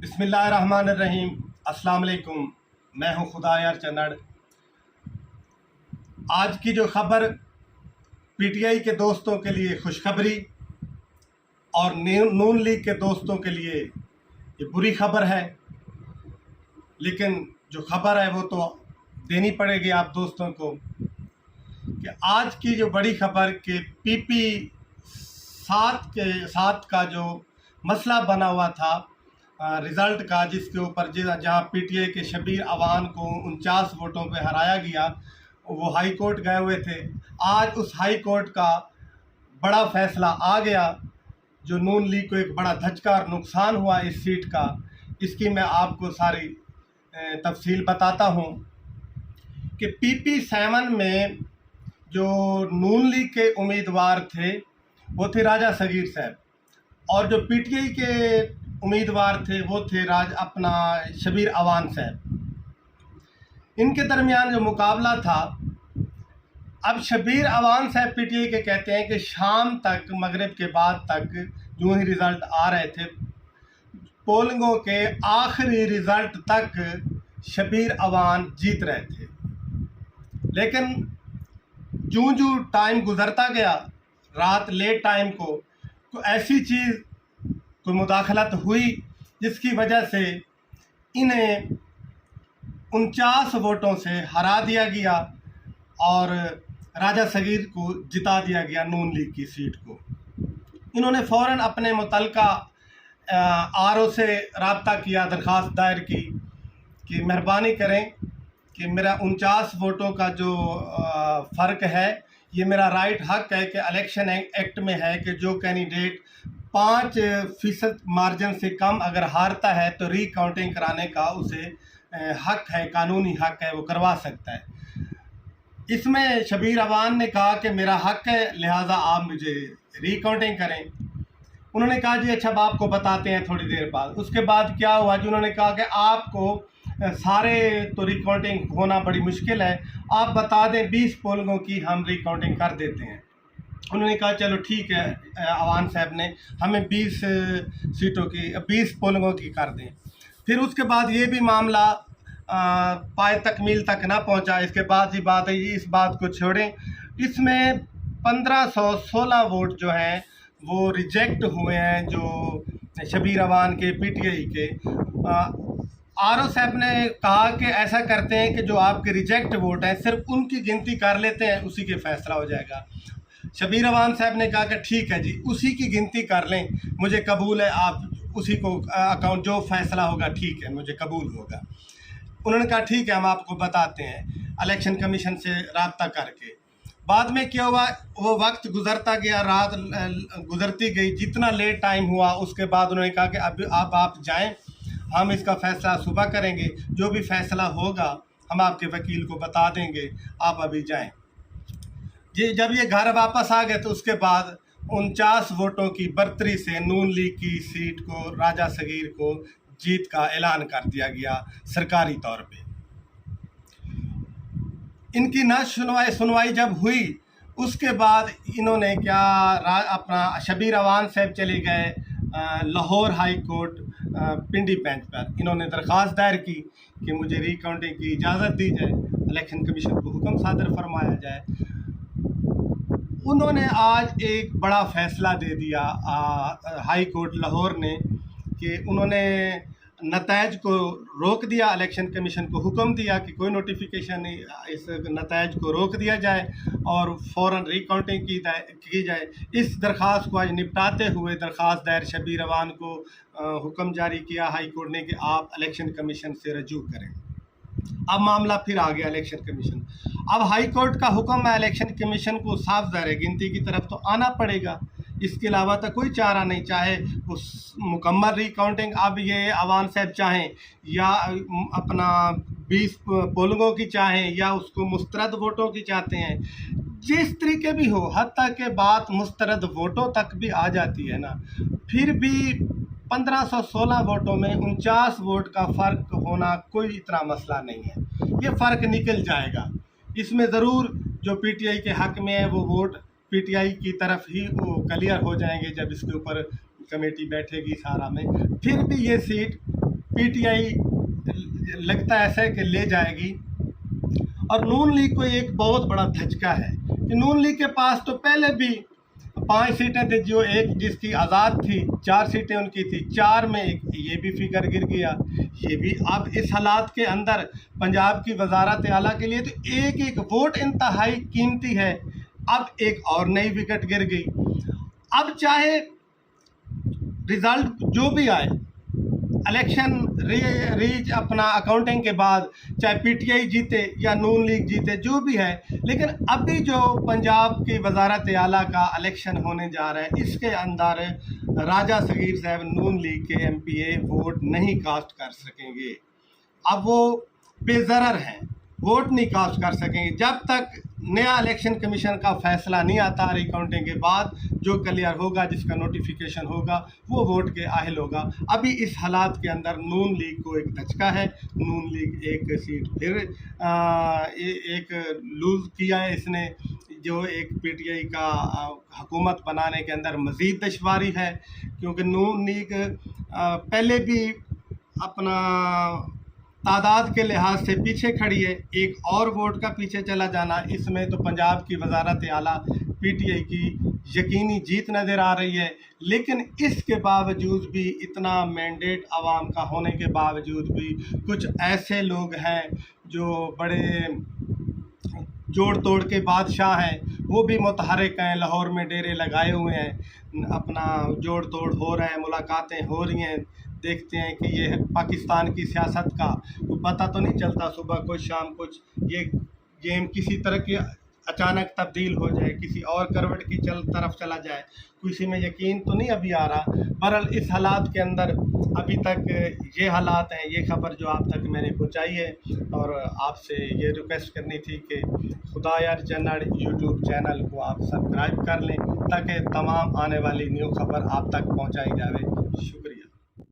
बिस्मिल्लाहिर्रहमानिर्रहीम। अस्सलाम वालेकुम। मैं हूं खुदायार चन्नड़। आज की जो खबर पीटीआई के दोस्तों के लिए खुशखबरी और नून लीग के दोस्तों के लिए ये बुरी खबर है, लेकिन जो खबर है वो तो देनी पड़ेगी आप दोस्तों को कि आज की जो बड़ी खबर कि पीपी 7 का जो मसला बना हुआ था रिज़ल्ट का, जिसके ऊपर जहां पीटीआई के शबीर अवान को 49 वोटों पे हराया गया, वो हाई कोर्ट गए हुए थे। आज उस हाई कोर्ट का बड़ा फैसला आ गया, जो नून लीग को एक बड़ा धचका और नुकसान हुआ इस सीट का। इसकी मैं आपको सारी तफसील बताता हूँ कि पीपी 7 में जो नून लीग के उम्मीदवार थे वो थे राजा सगीर साहब, और जो पीटीआई के उम्मीदवार थे वो थे अपना शबीर अवान साहब। इनके दरमियान जो मुकाबला था, अब शबीर अवान साहब पीटीआई के कहते हैं कि शाम तक, मगरिब के बाद तक जो ही रिज़ल्ट आ रहे थे, पोलिंगों के आखिरी रिज़ल्ट तक शबीर अवान जीत रहे थे। लेकिन जूं टाइम गुजरता गया, रात लेट टाइम को ऐसी चीज़ कोई मुदाखलत हुई जिसकी वजह से इन्हें 49 वोटों से हरा दिया गया और राजा सगीर को जिता दिया गया नून लीग की सीट को। इन्होंने फ़ौरन अपने मुतलका आरओ से रब्ता किया, दरख्वास्त दायर की कि मेहरबानी करें कि मेरा 49 वोटों का जो फ़र्क है, ये मेरा राइट हक है कि इलेक्शन एक्ट में है कि जो कैंडिडेट 5% मार्जिन से कम अगर हारता है तो रीकाउंटिंग कराने का उसे हक है, कानूनी हक है, वो करवा सकता है। इसमें शबीर अवान ने कहा कि मेरा हक है, लिहाजा आप मुझे रीकाउंटिंग करें। उन्होंने कहा जी अच्छा, अब आपको बताते हैं थोड़ी देर बाद। उसके बाद क्या हुआ जी, उन्होंने कहा कि आपको सारे तो रिकाउंटिंग होना बड़ी मुश्किल है, आप बता दें 20 पोलिंगों की हम रिकाउंटिंग कर देते हैं। उन्होंने कहा चलो ठीक है, अवान साहब ने हमें 20 सीटों की 20 पोलिंगों की कर दें। फिर उसके बाद ये भी मामला पाए तकमील तक ना पहुंचा। इसके बाद ही बात है, इस बात को छोड़ें, इसमें 1516 वोट जो हैं वो रिजेक्ट हुए हैं, जो शबीर अवान के पीटीआई के। आरओ साहब ने कहा कि ऐसा करते हैं कि जो आपके रिजेक्ट वोट हैं सिर्फ उनकी गिनती कर लेते हैं, उसी के फैसला हो जाएगा। शबीर अवान साहब ने कहा कि ठीक है जी, उसी की गिनती कर लें, मुझे कबूल है, आप उसी को अकाउंट, जो फैसला होगा ठीक है, मुझे कबूल होगा। उन्होंने कहा ठीक है, हम आपको बताते हैं इलेक्शन कमीशन से रब्ता करके। बाद में क्या हुआ, वो वक्त गुजरता गया, रात गुजरती गई, जितना लेट टाइम हुआ उसके बाद उन्होंने कहा कि अब आप जाएं, हम इसका फ़ैसला सुबह करेंगे, जो भी फ़ैसला होगा हम आपके वकील को बता देंगे, आप अभी जाएं। जी जब ये घर वापस आ गए तो उसके बाद 49 वोटों की बढ़तरी से नून लीग की सीट को, राजा सगीर को जीत का ऐलान कर दिया गया सरकारी तौर पे। इनकी न सुनवाई जब हुई, उसके बाद इन्होंने क्या, अपना शबीर अवान साहब चले गए लाहौर हाई कोर्ट पिंडी बेंच पर। इन्होंने दरख्वास्त दायर की कि मुझे रिकाउंटिंग की इजाज़त दी जाए, इलेक्शन कमीशन को हुक्म सादर फरमाया जाए। उन्होंने आज एक बड़ा फ़ैसला दे दिया हाई कोर्ट लाहौर ने कि उन्होंने नतायज को रोक दिया, इलेक्शन कमीशन को हुक्म दिया कि कोई नोटिफिकेशन नहीं, इस नतायज को रोक दिया जाए और फ़ौरन रिकाउंटिंग की जाए। इस दरख्वास्त को आज निपटाते हुए दरख्वास्त दायर शबीर अवान को हुक्म जारी किया हाई कोर्ट ने कि आप इलेक्शन कमीशन से रजू करें। अब मामला फिर आ गया इलेक्शन कमीशन। अब हाई कोर्ट का हुक्म है, इलेक्शन कमीशन को साफ ज़ाहिर गिनती की तरफ तो आना पड़ेगा, इसके अलावा तो कोई चारा नहीं। चाहे उस मुकम्मल रिकाउंटिंग अब ये अवान साहब चाहें, या अपना 20 पोलिंगों की चाहें, या उसको मुस्तरद वोटों की चाहते हैं, जिस तरीके भी हो, हत्ता के बात मुस्तरद वोटों तक भी आ जाती है ना, फिर भी 1516 वोटों में 49 वोट का फ़र्क होना कोई इतना मसला नहीं है। ये फ़र्क निकल जाएगा। इसमें ज़रूर जो पीटीआई के हक़ में है वो वोट पीटीआई की तरफ ही वो क्लियर हो जाएंगे जब इसके ऊपर कमेटी बैठेगी सारा में। फिर भी ये सीट पीटीआई लगता है ऐसा कि ले जाएगी। और नून लीग को एक बहुत बड़ा धचका है कि नून लीग के पास तो पहले भी 5 सीटें थी, जो एक जिसकी आज़ाद थी, 4 सीटें उनकी थी, 4 में एक ये भी फिगर गिर गया। ये भी अब इस हालात के अंदर पंजाब की वजारत आला के लिए तो एक एक वोट इंतहाई कीमती है। अब एक और नई विकेट गिर गई। अब चाहे रिजल्ट जो भी आए, इलेक्शन रीच अपना अकाउंटिंग के बाद चाहे पीटीआई जीते या नून लीग जीते, जो भी है, लेकिन अभी जो पंजाब की वजारत आला का इलेक्शन होने जा रहा है, इसके अंदर राजा सगीर साहब नून लीग के एमपीए वोट नहीं कास्ट कर सकेंगे। अब वो बेज़रर हैं, वोट नहीं कास्ट कर सकेंगे जब तक नया इलेक्शन कमीशन का फैसला नहीं आता। रिकाउंटिंग के बाद जो क्लियर होगा, जिसका नोटिफिकेशन होगा, वो वोट के अहल होगा। अभी इस हालात के अंदर नून लीग को एक धचका है। नून लीग एक सीट फिर एक लूज़ किया है इसने, जो एक पीटीआई का हुकूमत बनाने के अंदर मज़ीद दुश्वारी है, क्योंकि नून लीग पहले भी अपना तादाद के लिहाज से पीछे खड़ी है। एक और वोट का पीछे चला जाना, इसमें तो पंजाब की वजारत आला पीटीआई की यकीनी जीत नज़र आ रही है। लेकिन इसके बावजूद भी, इतना मैंडेट आवाम का होने के बावजूद भी, कुछ ऐसे लोग हैं जो बड़े जोड़ तोड़ के बादशाह हैं, वो भी मुतहरिक हैं, लाहौर में डेरे लगाए हुए हैं, अपना जोड़ तोड़ हो रहा है, मुलाकातें हो रही हैं। देखते हैं कि ये पाकिस्तान की सियासत का तो पता तो नहीं चलता, सुबह कुछ शाम कुछ, ये गेम किसी तरह की अचानक तब्दील हो जाए, किसी और करवट की तरफ चला जाए, किसी में यकीन तो नहीं अभी आ रहा। बहरहाल इस हालात के अंदर अभी तक ये हालात हैं, ये खबर जो आप तक मैंने पहुंचाई है। और आपसे ये रिक्वेस्ट करनी थी कि खुदा यार जन्नड़ यूट्यूब चैनल को आप सब्सक्राइब कर लें, ताकि तमाम आने वाली न्यू खबर आप तक पहुंचाई जाए।